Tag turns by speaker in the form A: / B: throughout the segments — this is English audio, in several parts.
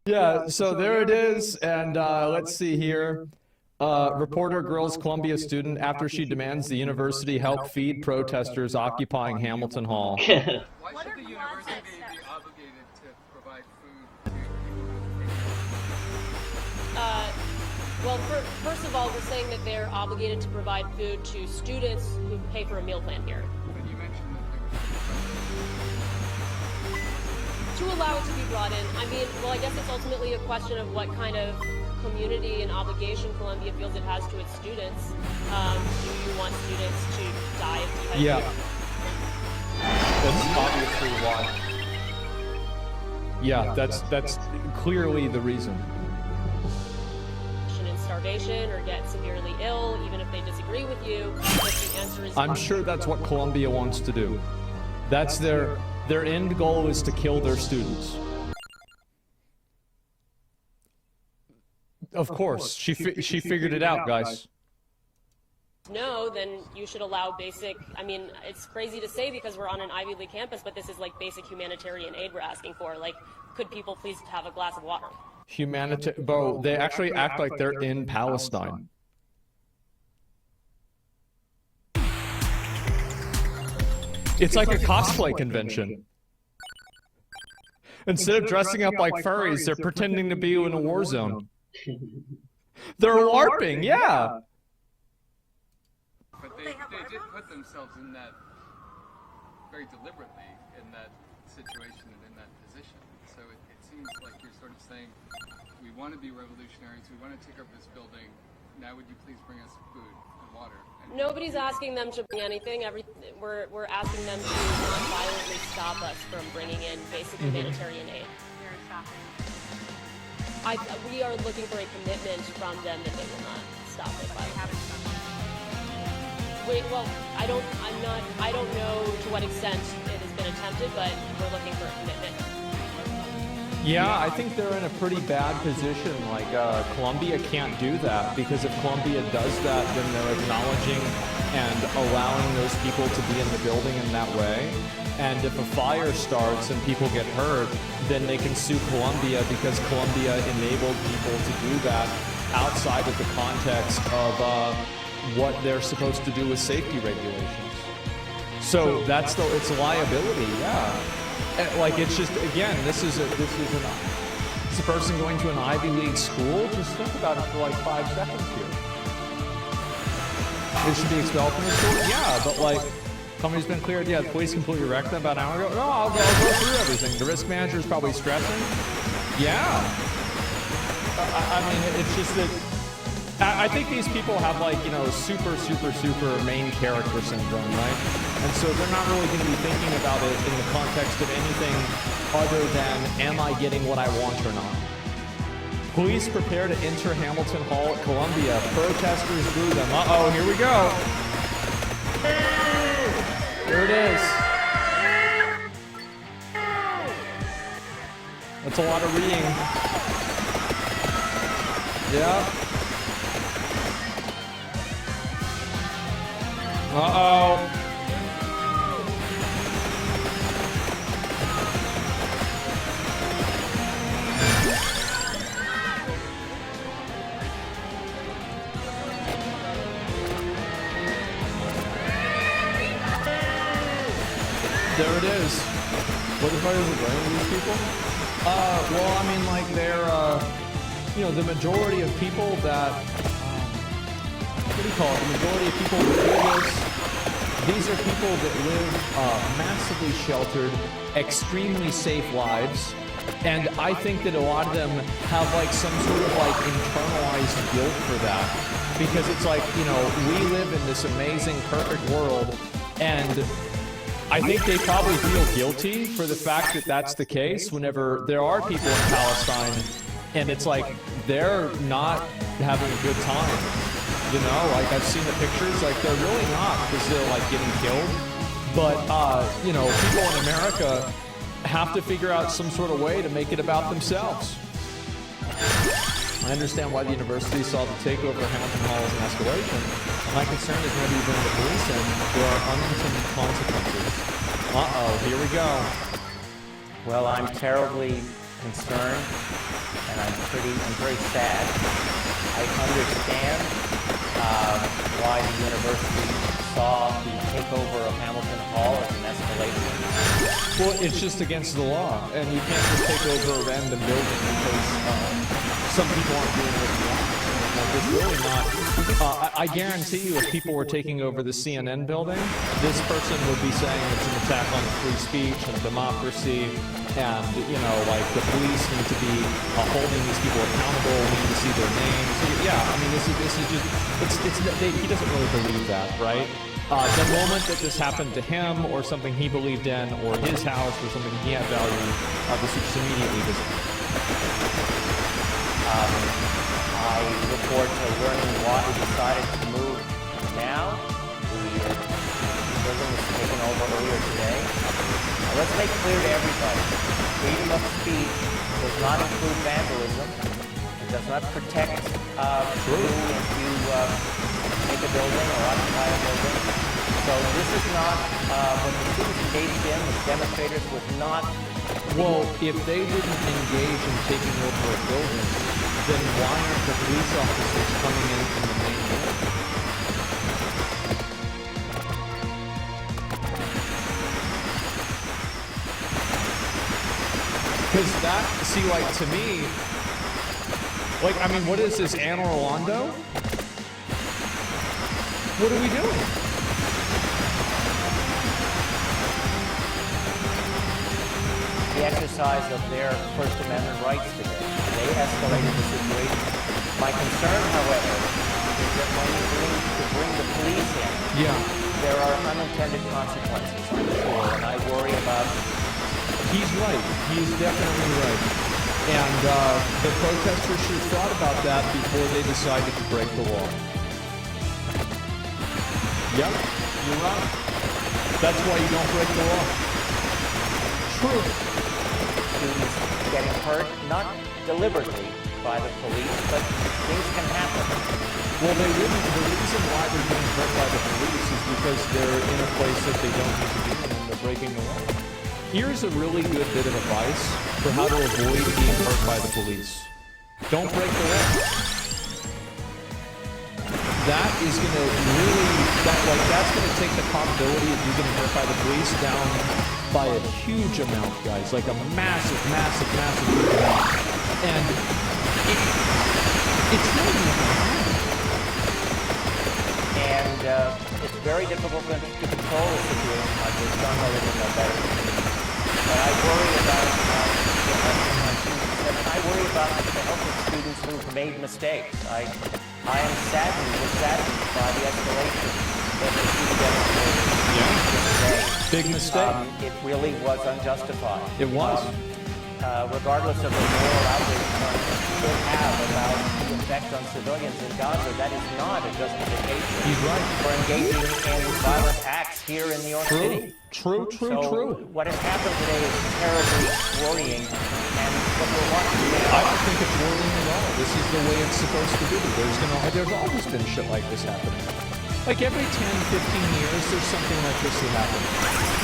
A: Yeah, so there it is, and let's see here. Reporter grills Columbia student after she demands the university help feed protesters occupying Hamilton Hall.
B: Why should the university be obligated to provide food to people?
C: Well, first of all, we're saying that they're obligated to provide food to students who pay for a meal plan here.
B: But you mentioned that there was
C: To allow it to be brought in, I mean, well, I guess it's ultimately a question of what kind of community and obligation Columbia feels it has to its students. Do you want students to die of dehydration?
A: Yeah. That's obviously why. Yeah, that's clearly the reason.
C: And starvation or get severely ill, even if they disagree with you, if the answer is...
A: I'm sure that's what Columbia wants to do. That's their end goal is to kill their students. Of course, she figured it out, guys.
C: No, then you should allow basic, I mean, it's crazy to say because we're on an Ivy League campus, but this is like basic humanitarian aid we're asking for. Like, could people please have a glass of water?
A: Bro, they actually act like they're in Palestine. It's like a cosplay convention. Instead of dressing up like furries, they're pretending to be in a war zone. They're LARPing, yeah.
B: But they did put themselves in that very deliberately in that situation and in that position. So it seems like you're sort of saying, we want to be revolutionaries, we want to take over this building, now would you please bring us food and water? And
C: Nobody's asking them to bring anything. We're asking them to non-violently stop us from bringing in basic humanitarian aid. We are looking for a commitment from them that they will not stop it. Wait, well, I don't know to what extent it has been attempted, but we're looking for a commitment.
A: Yeah, I think they're in a pretty bad position. Like, Columbia can't do that, because if Columbia does that, then they're acknowledging and allowing those people to be in the building in that way. And if a fire starts and people get hurt, then they can sue Columbia because Columbia enabled people to do that outside of the context of what they're supposed to do with safety regulations. So it's a liability, yeah. Like, it's just, again, this is a person going to an Ivy League school. Just think about it for like 5 seconds here. They should be expelled from the school? Yeah, but like, company's been cleared. Yeah, the police completely wrecked them about an hour ago. No, I'll go through everything. The risk manager is probably stressing. Yeah. I mean, it's just that I think these people have, like, you know, super main character syndrome, right? And so they're not really going to be thinking about it in the context of anything other than, am I getting what I want or not? Police prepare to enter Hamilton Hall at Columbia. Protesters boo them. Uh-oh, here we go. There it is. That's a lot of reading. Yeah. Uh-oh. There it is. What the fuck is it going with these people? Well, I mean, like, they're, you know, the majority of people that, what do you call it? The majority of people that do this, these are people that live massively sheltered, extremely safe lives. And I think that a lot of them have, like, some sort of, like, internalized guilt for that. Because it's like, you know, we live in this amazing, perfect world, and I think they probably feel guilty for the fact that that's the case whenever there are people in Palestine, and it's like, they're not having a good time. You know, like, I've seen the pictures, like, they're really not, because they're, like, getting killed. But, you know, people in America have to figure out some sort of way to make it about themselves. I understand why the university saw the takeover of Hamilton Hall as an escalation. My concern is whenever you bring the police in, there are unintended consequences. Uh-oh, here we go.
D: Well, I'm terribly concerned, and I'm very sad. I understand why the university saw the takeover of Hamilton Hall as an escalation.
A: Well, it's just against the law, and you can't just take over a random building because some people aren't doing what you want. Like, it's really not. I guarantee you, if people were taking over the CNN building, this person would be saying it's an attack on free speech and democracy, and like the police need to be holding these people accountable. We need to see their names. So, yeah, I mean, this is just he doesn't really believe that, right? The moment that this happened to him, or something he believed in, or his house, or something he had value, this was just immediately visible.
D: I look forward to learning why he decided to move now. The building was taken over earlier today. Now, let's make clear to everybody, freedom of speech does not include vandalism. It does not protect you if you take a building or occupy a building. So this is not what the students engaged in. The demonstrators was not.
A: Well, if they didn't engage in taking over a building, then why aren't the police officers coming in from the main building? Because that, see, like, to me, like, I mean, what is this, Anne Orlando? What are we doing?
D: The exercise of their First Amendment rights today. They escalated the situation. My concern, however, is that when you bring the police in, there are unintended consequences, I'm sure, and I worry about.
A: He's right. He's definitely right. And the protesters should have thought about that before they decided to break the law. Yep, you're right. That's why you don't break the law. True.
D: Students getting hurt, not deliberately by the police, but things can happen.
A: Well, they wouldn't. The reason why they're getting hurt by the police is because they're in a place that they don't need to be in and they're breaking the law. Here's a really good bit of advice for how to avoid being hurt by the police. Don't break the law. That is going to really, that's going to take the probability of you getting hurt by the police down by a huge amount, guys. Like a massive, massive, massive huge amount. And it's really not.
D: And it's very difficult to control a situation like this. John Miller would know better than me. But I worry about the health of students who've made mistakes. I am saddened by the escalation that the student demonstrators today.
A: Big mistake.
D: It really was unjustified.
A: It was.
D: Regardless of the moral outrage people have about the effect on civilians in Gaza, that is not a justification for engaging in violent acts here in New York City.
A: True.
D: What has happened today is terribly worrying, and what we're watching now.
A: I don't think it's worrying at all. This is the way it's supposed to be. There's always been shit like this happening. Like every 10, 15 years, there's something like this that happens.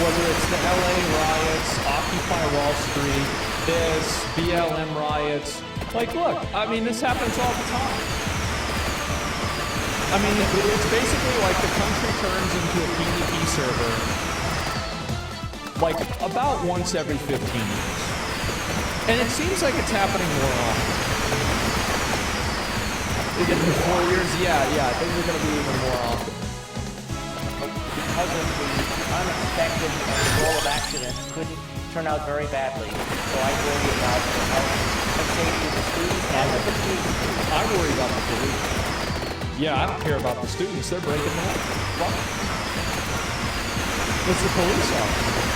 A: Whether it's the LA riots, Occupy Wall Street, this, BLM riots. Like, look, I mean, this happens all the time. I mean, it's basically like the country turns into a PvP server, like, about once every 15 years. And it seems like it's happening more often. In 4 years, yeah, things are going to be even more often.
D: Because of the unexpected and the role of accidents could turn out very badly. So I worry about the health and safety of the students and of the police.
A: I worry about the police. Yeah, I don't care about the students. They're breaking the law. Fuck. It's the police officers.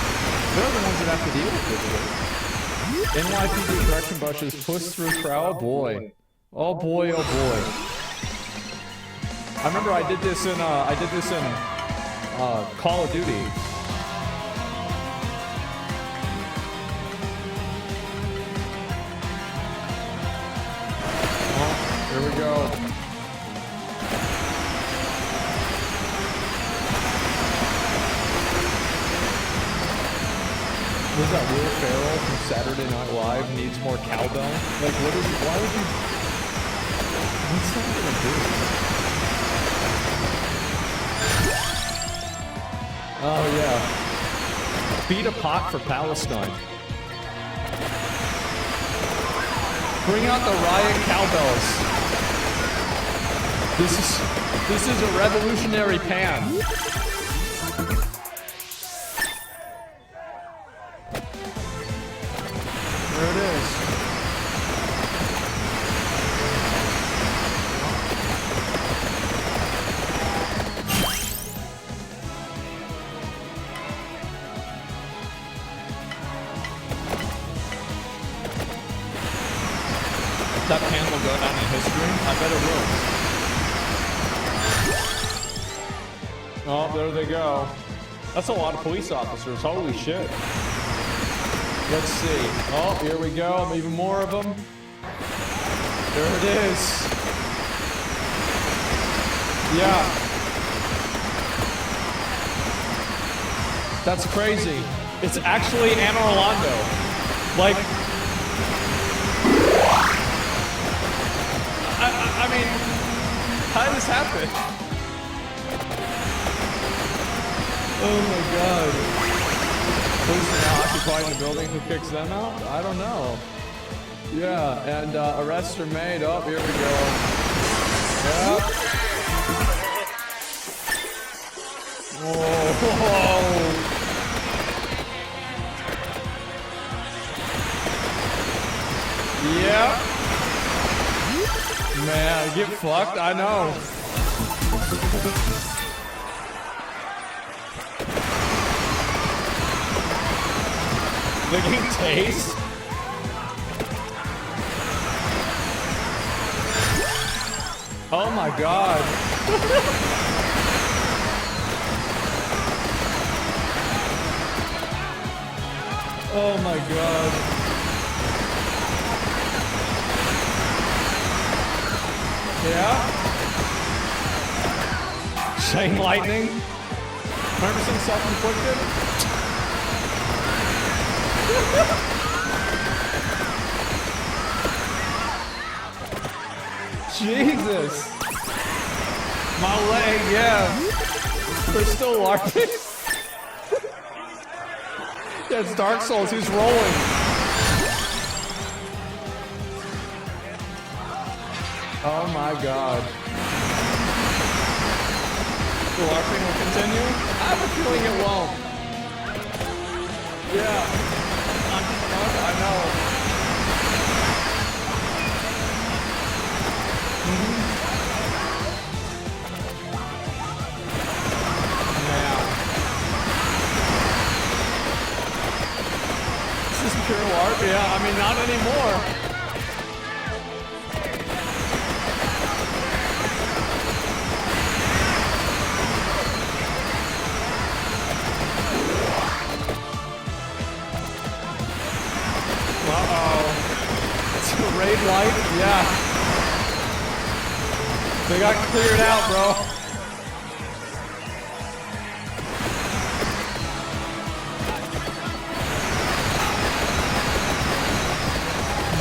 A: They're the ones that have to deal with it. NYPD correction bushes push through crowd. Oh boy. Oh boy. I remember I did this in Call of Duty. Oh, here we go. Was that Will Ferrell from Saturday Night Live needs more cowbell? Like, what is? Why would you? What's that gonna do? Oh yeah. Beat a pot for Palestine. Bring out the riot cowbells. This is a revolutionary pan. There it is. That pan will go down in history? I bet it will. Oh, there they go. That's a lot of police officers. Holy shit. Let's see. Oh, here we go. Even more of them. There it is. Yeah. That's crazy. It's actually Anne Orlando. Like, I mean, how did this happen? Oh my god. Police are now occupying the building. Who kicks them out? I don't know. Yeah, and arrests are made. Oh, here we go. Yeah. Whoa. Yeah. Man, get fucked. I know. Licking taste? Oh my god. Oh my god. Yeah? Chain lightning? 100% self-inflicted? Jesus! My leg, yeah. They're still LARPing? Yeah, it's Dark Souls, he's rolling. Oh my god. The LARPing will continue? I have a feeling it won't. Yeah. I know. Man. This is pure LARP? Yeah, I mean, not anymore. Raid light, yeah. They got cleared out, bro.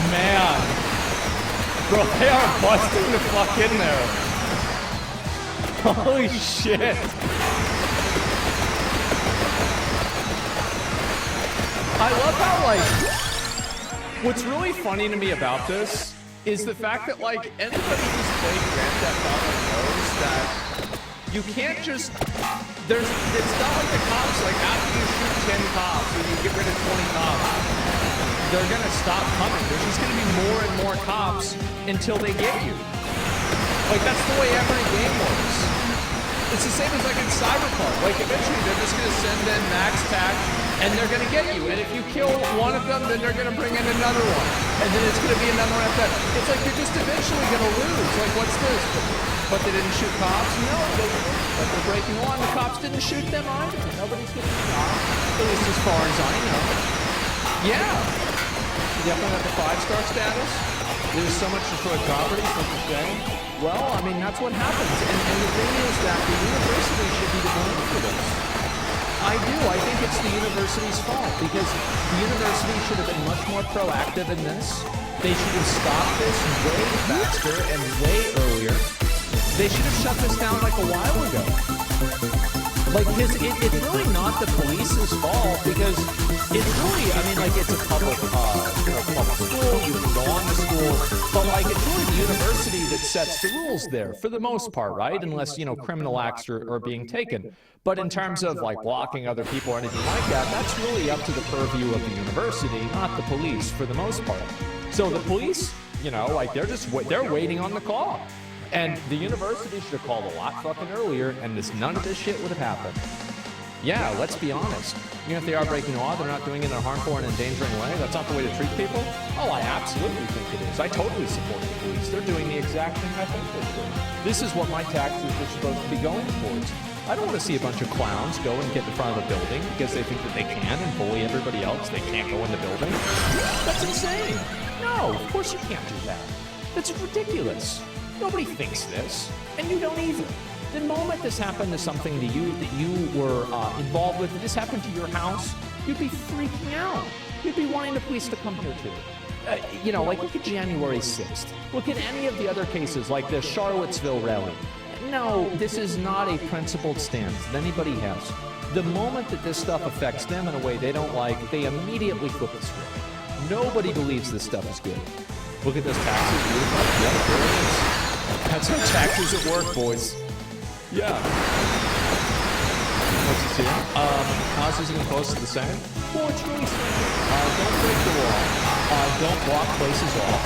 A: Man. Bro, they are busting the fuck in there. Holy shit. I love how, like, what's really funny to me about this is the fact that, like, anybody who's played Grand Theft Auto knows that you can't just, it's not like the cops, like, after you shoot 10 cops and you get rid of 20 cops, they're gonna stop coming. There's just gonna be more and more cops until they get you. Like, that's the way every game works. It's the same as, like, in Cyberpunk. Like, eventually they're just gonna send in max tac and they're gonna get you. And if you kill one of them, then they're gonna bring in another one. And then it's gonna be another one after that. It's like you're just eventually gonna lose. Like, what's this? But they didn't shoot cops? No, but they're breaking law and the cops didn't shoot them either. Nobody's getting shot. At least as far as I know. Yeah. Definitely got the 5-star status. There's so much destroyed property, such a shame. Well, I mean, that's what happens. And the thing is that the university should be the blame for this. I do. I think it's the university's fault because the university should have been much more proactive in this. They should have stopped this way faster and way earlier. They should have shut this down like a while ago. Like, because it's really not the police's fault because it's really, I mean, like, it's a public, public school, you can go on to school, but, like, it's really the university that sets the rules there, for the most part, right? Unless, criminal acts are being taken. But in terms of, like, blocking other people or anything like that, that's really up to the purview of the university, not the police, for the most part. So the police, like, they're waiting on the call. And the university should have called a lot fucking earlier, and none of this shit would have happened. Yeah, let's be honest. If they are breaking the law, they're not doing it in a harmful and endangering way. That's not the way to treat people. Oh, I absolutely think it is. I totally support the police. They're doing the exact thing I think they should. This is what my taxes are supposed to be going towards. I don't want to see a bunch of clowns go and get in front of a building because they think that they can and bully everybody else. They can't go in the building. That's insane. No, of course you can't do that. That's ridiculous. Nobody thinks this, and you don't either. The moment this happened to something to you that you were involved with, if this happened to your house, you'd be freaking out. You'd be wanting the police to come here too. Like look at January 6th. Look at any of the other cases, like the Charlottesville rally. No, this is not a principled stance that anybody has. The moment that this stuff affects them in a way they don't like, they immediately flip the script. Nobody believes this stuff is good. Look at those taxes. Yeah, there it is. That's how taxes at work, boys. Yeah. What's this here? How's this even close to the same? Well, it's really simple. Don't break the law. Don't block places off.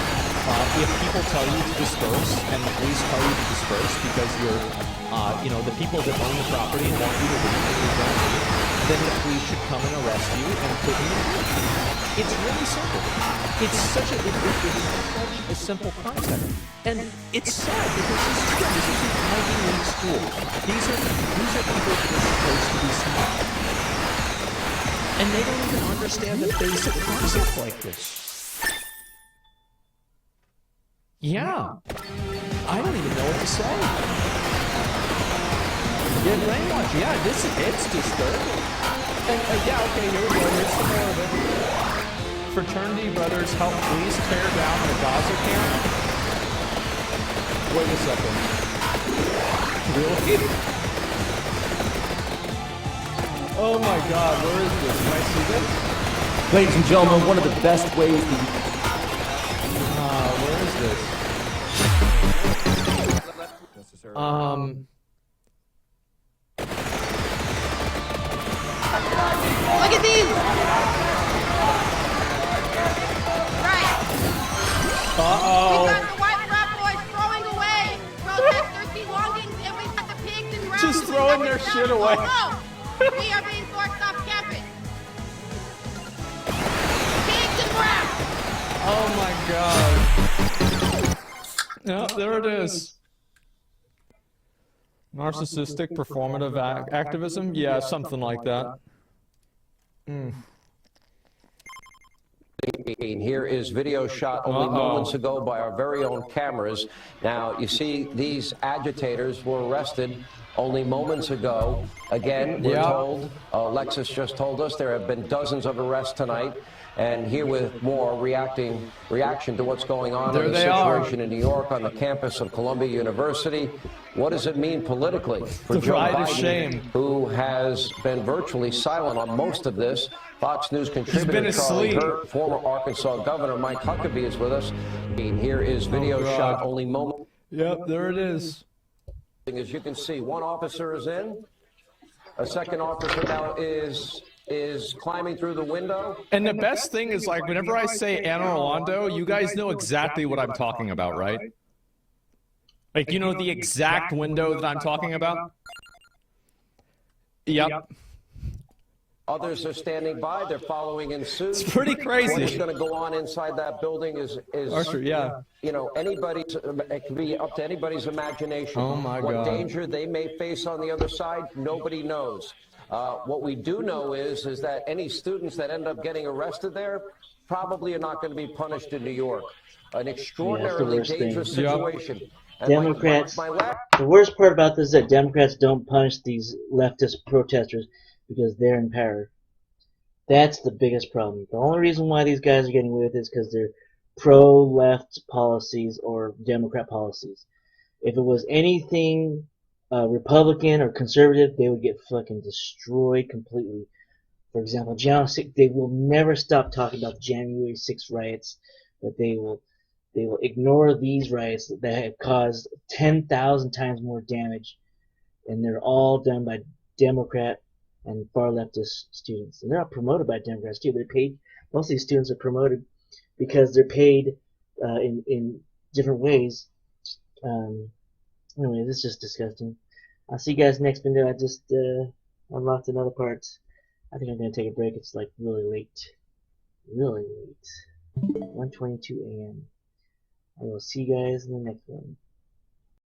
A: If people tell you to disperse, and the police tell you to disperse because you're, the people that own the property and want you to leave and you don't leave, then the police should come and arrest you and put you in prison. It's really simple. It's such a simple concept. And it's sad because this is an Ivy League school. These are people that are supposed to be smart. And they don't even understand the basic concept like this. Yeah. I don't even know what to say. Yeah, brainwash. Yeah, it's disturbing. And, yeah, okay, here we go. Here's some more of it. Fraternity brothers help police tear down the Gaza camp. Wait a second. Really? Oh my God, where is this? Can I see this?
E: Ladies and gentlemen, one of the best ways to...
A: where is this?
F: Look at these! Right.
A: Uh-oh.
F: We got the white frat boys throwing away protesters' belongings, and we got the pigs and rats.
A: Just throwing their shit away.
F: We are being forced off campus. Pigs and rats.
A: Oh my God. Yeah, there it is. Narcissistic performative activism? Yeah, something like that.
G: Here is video shot only moments ago by our very own cameras. Now, you see, these agitators were arrested only moments ago. Again, we're told, Alexis just told us, there have been dozens of arrests tonight. And here with more reaction to what's going on in the situation in New York on the campus of Columbia University. What does it mean politically for Joe Biden, who has been virtually silent on most of this? Fox News contributor Charlie Hurt, former Arkansas Governor Mike Huckabee is with us. Here is video shot only moments.
A: Yep, there it is.
G: As you can see, one officer is in. A second officer now is climbing through the window.
A: And the best thing is, like, whenever I say Anne Orlando, you guys know exactly what I'm talking about, right? Like, you know the exact window that I'm talking about? Yep.
G: Others are standing by. They're following in suit.
A: It's pretty crazy.
G: What's going to go on inside that building is
A: Archer, yeah.
G: You know, it can be up to anybody's imagination.
A: Oh, my
G: What
A: God.
G: danger they may face on the other side, nobody knows. What we do know is that any students that end up getting arrested there probably are not going to be punished in New York. An extraordinarily dangerous situation. And
H: Democrats, the worst part about this is that Democrats don't punish these leftist protesters because they're in power. That's the biggest problem. The only reason why these guys are getting away with it is because they're pro-left policies or Democrat policies. If it was anything Republican or conservative, they would get fucking destroyed completely. For example, they will never stop talking about the January 6th riots, but they will ignore these riots that have caused 10,000 times more damage, and they're all done by Democrat and far leftist students. And they're not promoted by Democrats too. They're paid. Most of these students are promoted because they're paid in different ways. Anyway, this is just disgusting. I'll see you guys next video. I just unlocked another part. I think I'm gonna take a break. It's like really late. Really late. 1:22 a.m. I will see you guys in the next one.